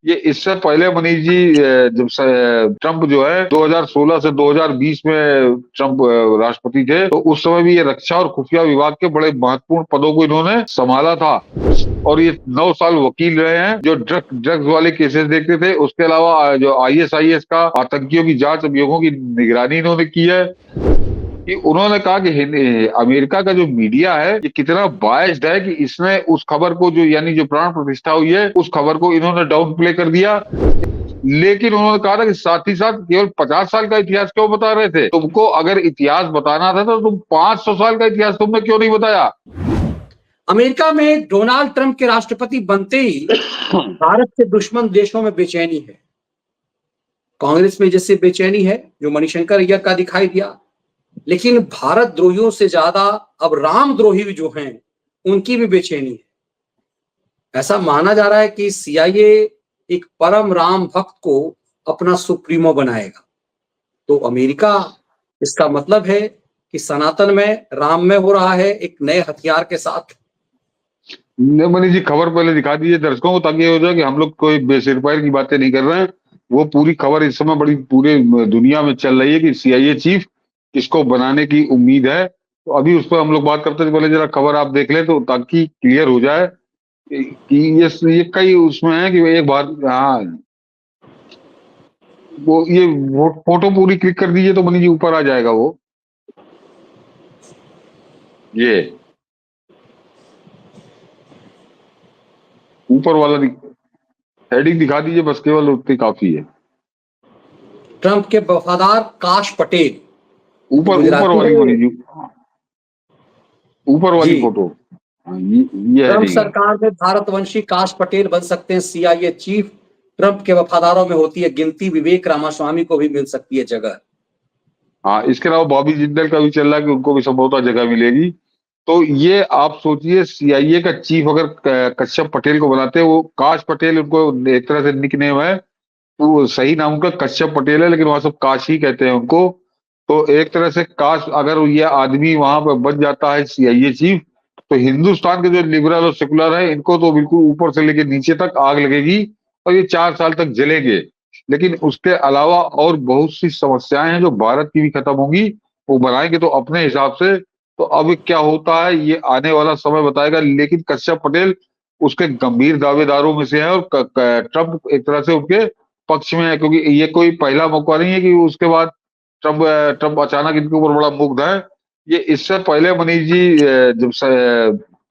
ये इससे पहले मनीष जी जब ट्रम्प जो है 2016 से 2020 में ट्रम्प राष्ट्रपति थे, तो उस समय भी ये रक्षा और खुफिया विभाग के बड़े महत्वपूर्ण पदों को इन्होंने संभाला था। और ये 9 साल वकील रहे हैं, जो ड्रग्स वाले केसेस देखते थे। उसके अलावा जो आईएसआईएस का आतंकियों की जांच अभियोगों की निगरानी इन्होंने की है। कि उन्होंने कहा कि अमेरिका का जो मीडिया है ये कितना बायस्ड है कि इसने उस खबर को, जो यानी जो प्राण प्रतिष्ठा हुई है, उस खबर को इन्होंने डाउन प्ले कर दिया। लेकिन उन्होंने कहा था कि साथ ही साथ केवल 50 साल का इतिहास क्यों बता रहे थे? तुमको अगर इतिहास बताना था तो तुम 500 साल का इतिहास तुमने क्यों नहीं बताया? अमेरिका में डोनाल्ड ट्रंप के राष्ट्रपति बनते ही भारत के दुश्मन देशों में बेचैनी है। कांग्रेस में जैसे बेचैनी है जो मणिशंकर अय्यर का दिखाई दिया, लेकिन भारत द्रोहियों से ज्यादा अब रामद्रोही जो हैं उनकी भी बेचैनी है। ऐसा माना जा रहा है कि सीआईए एक परम राम भक्त को अपना सुप्रीमो बनाएगा। तो अमेरिका, इसका मतलब है कि सनातन में राम में हो रहा है एक नए हथियार के साथ। मनीष जी, खबर पहले दिखा दीजिए दर्शकों को, ताकि ये हो जाए कि हम लोग कोई बेसिर पैर की बातें नहीं कर रहे हैं। वो पूरी खबर इस समय बड़ी पूरे दुनिया में चल रही है कि सीआईए चीफ किसको बनाने की उम्मीद है। तो अभी उस पर हम लोग बात करते थे। पहले जरा खबर आप देख लें तो ताकि क्लियर हो जाए कि ये कई उसमें है कि एक बात। हाँ, वो ये फोटो पूरी क्लिक कर दीजिए तो मनीष जी ऊपर आ जाएगा वो। ये ऊपर वाला हेडिंग दिखा दीजिए, बस केवल उतनी काफी है। ट्रंप के वफादार काश पटेल, ऊपर ऊपर गुजराती वाली है मनीष जी, ऊपर वाली जी। फोटो। हाँ, ये ट्रंप हेडिंग है। सरकार में भारतवंशी काश पटेल बन सकते हैं सीआईए चीफ। ट्रंप के वफादारों में होती है गिनती, विवेक रामास्वामी को भी मिल सकती है जगह। हाँ, इसके अलावा बॉबी जिंदल का भी चल रहा है कि उनको भी संभवतः जगह मिलेगी। तो ये आप सोचिए, सीआईए का चीफ अगर कश्यप पटेल को बनाते हैं, वो काश पटेल उनको एक तरह से निक नेम है। वो सही नाम उनका कश्यप पटेल है, लेकिन वहां सब काश ही कहते हैं उनको। तो एक तरह से काश अगर ये आदमी वहां पर बन जाता है सीआईए चीफ, तो हिंदुस्तान के जो लिबरल और सेकुलर है इनको तो बिल्कुल ऊपर से लेकर नीचे तक आग लगेगी, और ये 4 साल तक जलेंगे। लेकिन उसके अलावा और बहुत सी समस्याएं हैं जो भारत की भी खत्म होंगी। वो बनाएंगे तो अपने हिसाब से। तो अब क्या होता है ये आने वाला समय बताएगा। लेकिन कश्यप पटेल उसके गंभीर दावेदारों में से है, और ट्रंप एक तरह से उनके पक्ष में है, क्योंकि ये कोई पहला मौका नहीं है कि उसके बाद ट्रंप ट्रंप अचानक इनके ऊपर बड़ा मुग्ध है। ये इससे पहले मनीष जी जब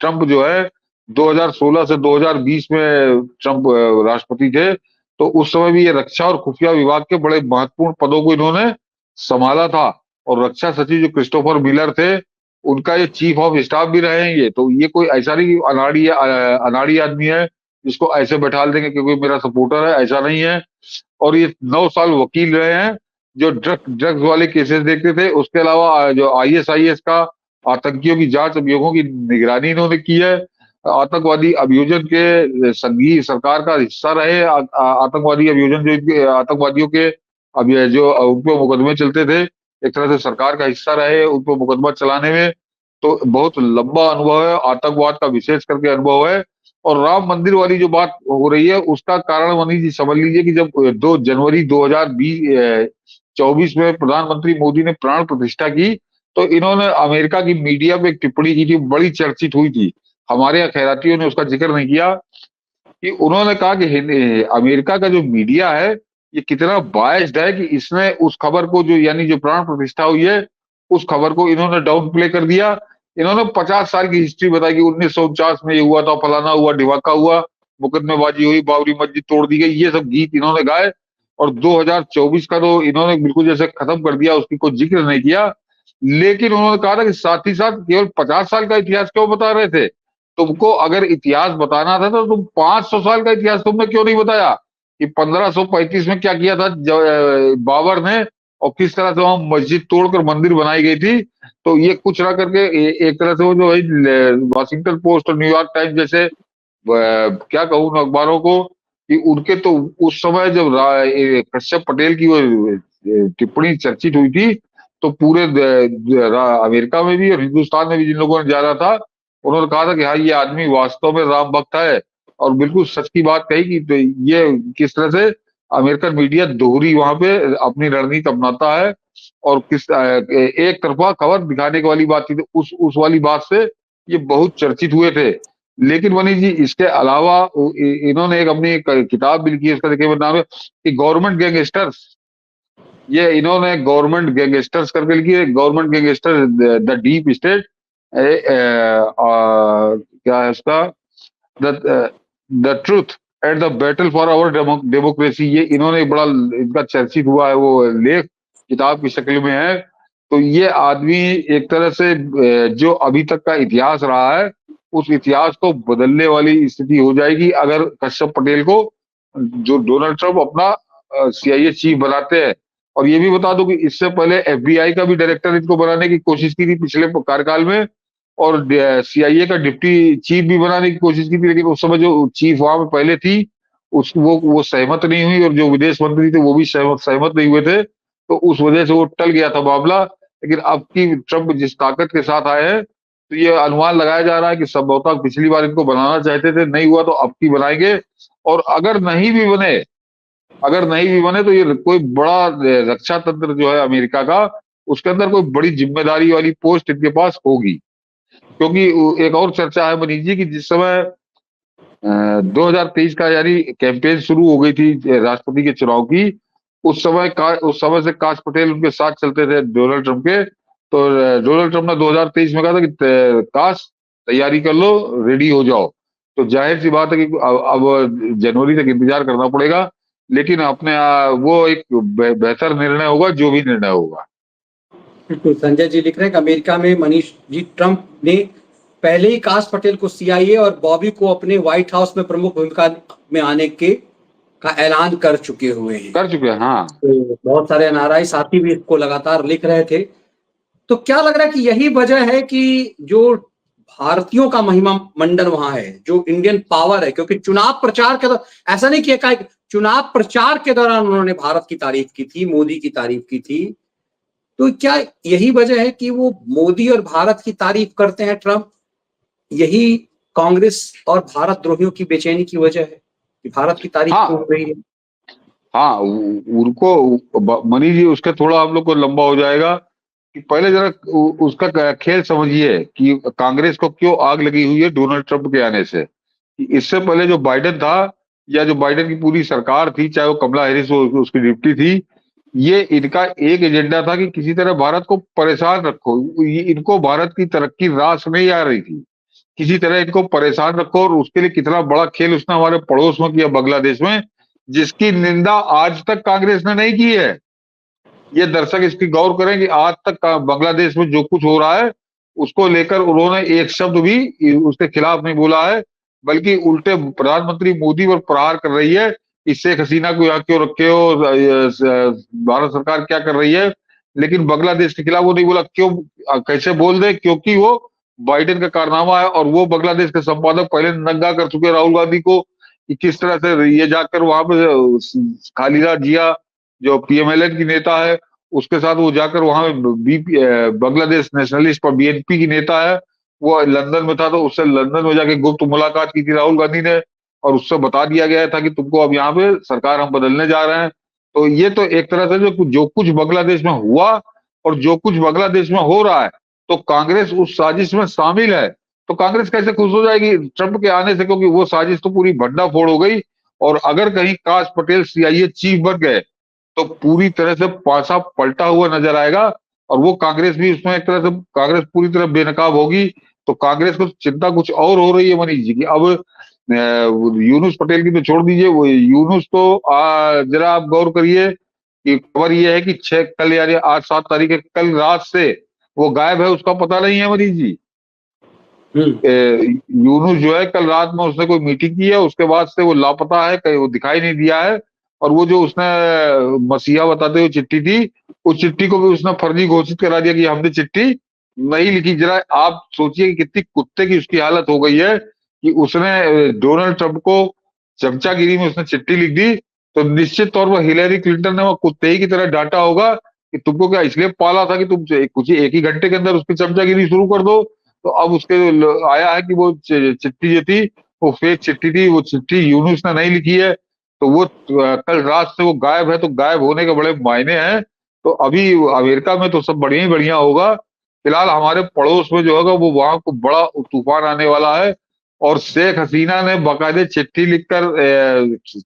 ट्रंप जो है 2016 से 2020 में ट्रंप राष्ट्रपति थे, तो उस समय भी ये रक्षा और खुफिया विभाग के बड़े महत्वपूर्ण पदों को इन्होंने संभाला था। और रक्षा सचिव जो क्रिस्टोफर मिलर थे, उनका ये चीफ ऑफ स्टाफ भी रहे हैं। ये तो ये कोई ऐसा नहीं कि अनाड़ी आदमी है जिसको ऐसे बैठा देंगे क्योंकि मेरा सपोर्टर है, ऐसा नहीं है। और ये 9 साल वकील रहे हैं, जो ड्रग्स वाले केसेस देखते थे। उसके अलावा जो आईएसआईएस का आतंकियों की जांच अभियोगों की निगरानी इन्होंने की है। आतंकवादी अभियोजन के संघीय सरकार का हिस्सा रहे। आतंकवादी अभियोजन जो आतंकवादियों के अब ये जो उन पे मुकदमे चलते थे, एक तरह से सरकार का हिस्सा रहे उन पे मुकदमा चलाने में। तो बहुत लंबा अनुभव है, आतंकवाद का विशेष करके अनुभव है। और राम मंदिर वाली जो बात हो रही है उसका कारण मनीष जी समझ लीजिए कि जब 2 जनवरी 2024 में प्रधानमंत्री मोदी ने प्राण प्रतिष्ठा की, तो इन्होंने अमेरिका की मीडिया पे एक टिप्पणी की थी, बड़ी चर्चित हुई थी। हमारे यहाँ खैरातियों ने उसका जिक्र नहीं किया। कि उन्होंने कहा कि अमेरिका का जो मीडिया है ये कितना बायस्ड है कि इसने उस खबर को, जो यानी जो प्राण प्रतिष्ठा हुई है, उस खबर को इन्होंने डाउन प्ले कर दिया। इन्होंने 50 साल की हिस्ट्री बताई कि 1949 में ये हुआ था, फलाना हुआ, ढिमाका हुआ, मुकदमेबाजी हुई, बाबरी मस्जिद तोड़ दी गई, ये सब गीत इन्होंने गाए। और 2024 का तो इन्होंने बिल्कुल जैसे खत्म कर दिया, उसकी कोई जिक्र नहीं किया। लेकिन उन्होंने कहा था कि साथ ही साथ केवल 50 साल का इतिहास क्यों बता रहे थे? तुमको अगर इतिहास बताना था तो तुम 500 साल का इतिहास तुमने क्यों नहीं बताया? कि 1535 में क्या किया था बाबर ने, और किस तरह से वहां मस्जिद तोड़कर मंदिर बनाई गई थी। तो ये कुछ ना करके एक तरह से वो जो है वॉशिंगटन पोस्ट और न्यूयॉर्क टाइम्स जैसे क्या कहूँ ना अखबारों को, कि उनके तो उस समय जब कश्यप पटेल की वो टिप्पणी चर्चित हुई थी, तो पूरे अमेरिका में भी और हिंदुस्तान में भी जिन लोगों ने जाना था, उन्होंने कहा था कि हाँ ये आदमी वास्तव में राम भक्त है। और बिल्कुल सच की बात कही कि तो ये किस तरह से अमेरिकन मीडिया दोहरी वहां पे अपनी रणनीति अपनाता है और किस एक तरफा खबर दिखाने की वाली बात थी, तो उस वाली बात से ये बहुत चर्चित हुए थे। लेकिन मनीष जी, इसके अलावा इन्होंने एक अपनी एक किताब भी लिखी है, उसका देखिए नाम है कि गवर्नमेंट गैंगस्टर्स। ये इन्होंने गवर्नमेंट गैंगस्टर्स करके लिखी है, government gangster the deep state, क्या है इसका, the truth and the battle for our democracy. ये इन्होंने बड़ा इनका चर्चित हुआ है, वो लेख किताब की शक्ल में है। तो ये आदमी एक तरह से जो अभी तक का इतिहास रहा है, उस इतिहास को बदलने वाली स्थिति हो जाएगी अगर कश्यप पटेल को, जो डोनाल्ड ट्रंप अपना सीआईए चीफ बनाते हैं। और ये भी बता दूं कि इससे पहले एफबीआई का भी डायरेक्टर इनको बनाने की कोशिश की थी पिछले कार्यकाल में, और सीआईए का डिप्टी चीफ भी बनाने की कोशिश की थी, लेकिन उस समय जो चीफ वहां पे पहले थी उस वो सहमत नहीं हुई, और जो विदेश मंत्री थे वो भी सहमत नहीं हुए थे, तो उस वजह से वो टल गया था मामला। लेकिन अब की ट्रंप जिस ताकत के साथ आए हैं, तो ये अनुमान लगाया जा रहा है कि संभवतः पिछली बार इनको बनाना चाहते थे, नहीं हुआ, तो अब की बनाएंगे। और अगर नहीं भी बने तो ये कोई बड़ा रक्षा तंत्र जो है अमेरिका का, उसके अंदर कोई बड़ी जिम्मेदारी वाली पोस्ट इनके पास होगी। क्योंकि एक और चर्चा है मनीष जी कि जिस समय 2023 का यानी कैंपेन शुरू हो गई थी राष्ट्रपति के चुनाव की, उस समय से काश पटेल उनके साथ चलते थे डोनाल्ड ट्रंप के। तो डोनाल्ड ट्रंप ने 2023 में कहा था कि काश तैयारी कर लो, रेडी हो जाओ। तो जाहिर सी बात है कि अब जनवरी तक इंतजार करना पड़ेगा, लेकिन अपने वो एक बेहतर निर्णय होगा जो भी निर्णय होगा। बिल्कुल, संजय जी लिख रहे हैं कि अमेरिका में मनीष जी ट्रंप ने पहले ही काश पटेल को सीआईए और बॉबी को अपने व्हाइट हाउस में प्रमुख भूमिका में आने का ऐलान कर चुके हुए हैं। कर चुके हैं, हाँ। तो बहुत सारे एनआरआई साथी भी इसको लगातार लिख रहे थे। तो क्या लग रहा है कि यही वजह है कि जो भारतीयों का महिमा मंडन वहां है, जो इंडियन पावर है, क्योंकि चुनाव प्रचार के दौरान ऐसा नहीं किया, चुनाव प्रचार के दौरान उन्होंने भारत की तारीफ की थी, मोदी की तारीफ की थी। तो क्या यही वजह है कि वो मोदी और भारत की तारीफ करते हैं ट्रंप? यही कांग्रेस और भारत द्रोहियों की बेचैनी की वजह है कि भारत की तारीफ क्यों हो हाँ, रही है? हाँ, उनको मनीष जी, उसका थोड़ा हम लोग को लंबा हो जाएगा कि पहले जरा उसका खेल समझिए कि कांग्रेस को क्यों आग लगी हुई है डोनाल्ड ट्रंप के आने से। कि इससे पहले जो बाइडेन था, या जो बाइडेन की पूरी सरकार थी, चाहे वो कमला हैरिस उसकी डिप्टी थी, ये इनका एक एजेंडा था कि किसी तरह भारत को परेशान रखो। इनको भारत की तरक्की रास नहीं आ रही थी, किसी तरह इनको परेशान रखो। और उसके लिए कितना बड़ा खेल उसने हमारे पड़ोस में किया, बांग्लादेश में, जिसकी निंदा आज तक कांग्रेस ने नहीं की है। ये दर्शक इसकी गौर करें कि आज तक बांग्लादेश में जो कुछ हो रहा है, उसको लेकर उन्होंने एक शब्द भी उसके खिलाफ नहीं बोला है, बल्कि उल्टे प्रधानमंत्री मोदी पर प्रहार कर रही है कि शेख हसीना को यहाँ क्यों रखे हो, भारत सरकार क्या कर रही है। लेकिन बांग्लादेश के खिलाफ वो नहीं बोला। क्यों, कैसे बोल दे? क्योंकि वो बाइडेन का कारनामा है, और वो बांग्लादेश के संपादक पहले नंगा कर चुके राहुल गांधी को कि किस तरह से ये जाकर वहां पे खालिदा जिया, जो पीएमएलएन की नेता है, उसके साथ वो जाकर वहां बांग्लादेश नेशनलिस्ट पर बीएनपी की नेता है, वो लंदन में था, तो उससे लंदन में जाके गुप्त मुलाकात की थी राहुल गांधी ने, और उससे बता दिया गया था कि तुमको अब यहाँ पे सरकार हम बदलने जा रहे हैं। तो ये तो एक तरह से जो कुछ बांग्लादेश में हुआ और जो कुछ बांग्लादेश में हो रहा है, तो कांग्रेस उस साजिश में शामिल है। तो कांग्रेस कैसे खुश हो जाएगी ट्रंप के आने से, क्योंकि वो साजिश तो पूरी भंडाफोड़ हो गई। और अगर कहीं काश पटेल सीआईए चीफ बन गए, तो पूरी तरह से पासा पलटा हुआ नजर आएगा, और वो कांग्रेस भी उसमें एक तरह से कांग्रेस पूरी तरह बेनकाब होगी। तो कांग्रेस को चिंता कुछ और हो रही है मनीष जी की। अब यूनुस पटेल की तो छोड़ दीजिए, वो यूनुस तो जरा आप गौर करिए कि खबर ये है कि कल यानी आज 7 तारीख है, कल रात से वो गायब है, उसका पता नहीं है मनीष जी। यूनुस जो है, कल रात में उसने कोई मीटिंग की है, उसके बाद से वो लापता है, कहीं वो दिखाई नहीं दिया है। और वो जो उसने मसीहा बताते हुए चिट्ठी थी, उस चिट्ठी को भी उसने फर्जी घोषित करा दिया कि हमने चिट्ठी नहीं लिखी। जरा आप सोचिए कि कितनी कुत्ते की उसकी हालत हो गई है कि उसने डोनाल्ड ट्रंप को चमचागिरी में उसने चिट्ठी लिख दी। तो निश्चित तौर पर हिलेरी क्लिंटन ने वो कुत्ते ही की तरह डांटा होगा कि तुमको क्या इसलिए पाला था कि तुम कुछ एक ही घंटे के अंदर उसकी चमचागिरी शुरू कर दो। तो अब उसके आया है कि वो चिट्ठी जो थी वो फेक चिट्ठी थी, वो चिट्ठी यूनुस ने नहीं लिखी है, तो वो कल रात से वो गायब है, तो गायब होने के बड़े मायने हैं। तो अभी अमेरिका में तो सब बढ़िया ही बढ़िया होगा। फिलहाल हमारे पड़ोस में जो होगा वो वहां को बड़ा तूफान आने वाला है। और शेख हसीना ने बाकायदे चिट्ठी लिखकर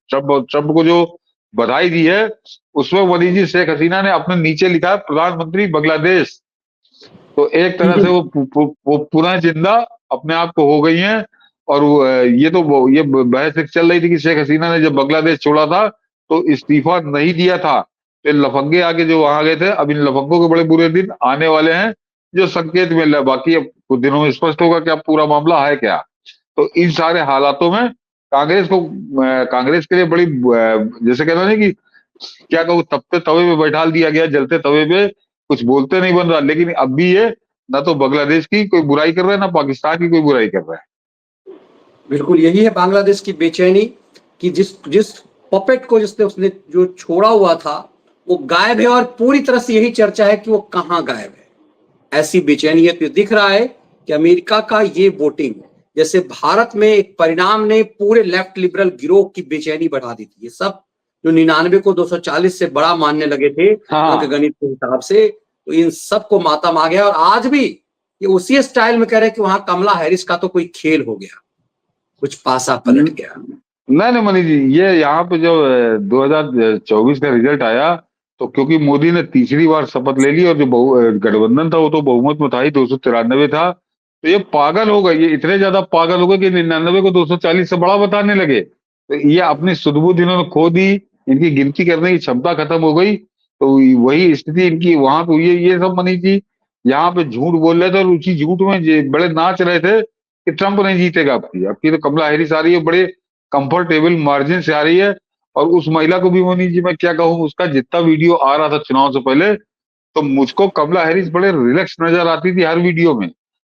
ट्रंप को जो बधाई दी है, उसमें मोदी जी शेख हसीना ने अपने नीचे लिखा है प्रधानमंत्री बांग्लादेश। तो एक तरह से वो पुनः जिंदा अपने आप को हो गई हैं। और ये बहस एक चल रही थी कि शेख हसीना ने जब बांग्लादेश छोड़ा था तो इस्तीफा नहीं दिया था, तो लफंगे आके जो वहां गए थे, अब इन लफंगों के बड़े बुरे दिन आने वाले हैं, जो संकेत मिल रहा है। बाकी अब कुछ दिनों में स्पष्ट होगा कि अब पूरा मामला है क्या। तो इन सारे हालातों में कांग्रेस के लिए बड़ी जैसे कहते हैं ना कि क्या कहूँ, तपते तवे पे बैठाल दिया गया, जलते तवे पे कुछ बोलते नहीं बन रहा। लेकिन अब भी ये ना तो बांग्लादेश की कोई बुराई कर रहा है, ना पाकिस्तान की कोई बुराई कर रहा है। बिल्कुल यही है बांग्लादेश की बेचैनी कि जिस जिस पपेट को जिसने उसने जो छोड़ा हुआ था वो गायब है, और पूरी तरह से यही चर्चा है कि वो कहाँ गायब है। ऐसी बेचैनी है। तो दिख रहा है कि अमेरिका का ये वोटिंग जैसे भारत में एक परिणाम ने पूरे लेफ्ट लिबरल गिरोह की बेचैनी बढ़ा दी थी। ये सब जो 99 को 240 से बड़ा मानने लगे थे अंकगणित के हिसाब से, तो इन सबको मातम आ गया। और आज भी ये उसी स्टाइल में कह रहे हैं कि वहां कमला हैरिस का तो कोई खेल हो गया, कुछ पासा पलट गया। नहीं मनीष जी, ये यहाँ पे जो 2024 का रिजल्ट आया, तो क्योंकि मोदी ने तीसरी बार शपथ ले ली और जो गठबंधन था वो तो बहुमत में था ही, 293 था, तो ये पागल हो गए। ये इतने ज्यादा पागल हो गए कि 99 को 240 से बड़ा बताने लगे। तो ये अपनी सुध-बुध इन्होंने खो दी, इनकी गिनती करने की क्षमता खत्म हो गई। तो वही स्थिति इनकी वहां पे हुई है। ये सब मनीष जी यहाँ पे झूठ बोल रहे थे और उसी झूठ में बड़े नाच रहे थे कि ट्रंप नहीं जीतेगा। अब की तो कमला हैरिस आ रही है, बड़े कंफर्टेबल मार्जिन से आ रही है। और उस महिला को भी मनीष जी मैं क्या कहूँ, उसका जितना वीडियो आ रहा था चुनाव से पहले, तो मुझको कमला हैरिस बड़े रिलैक्स नजर आती थी हर वीडियो में,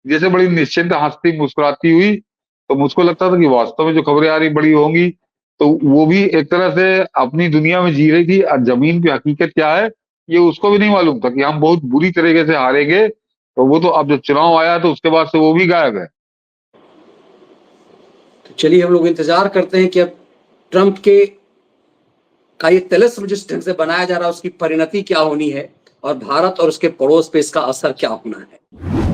जैसे बड़ी निश्चिंत हंसती मुस्कुराती हुई। तो मुझको लगता था कि वास्तव में जो खबरें आ रही बड़ी होंगी। तो वो भी एक तरह से अपनी दुनिया में जी रही थी, और जमीन पे हकीकत क्या है ये उसको भी नहीं मालूम था कि हम बहुत बुरी तरीके से हारेंगे। तो वो तो अब जब चुनाव आया तो उसके बाद से वो भी गायब है। तो चलिए हम लोग इंतजार करते हैं कि अब ट्रंप के का ये तिलिस्म जिस ढंग से बनाया जा रहा है उसकी परिणति क्या होनी है, और भारत और उसके पड़ोस पे इसका असर क्या होना है।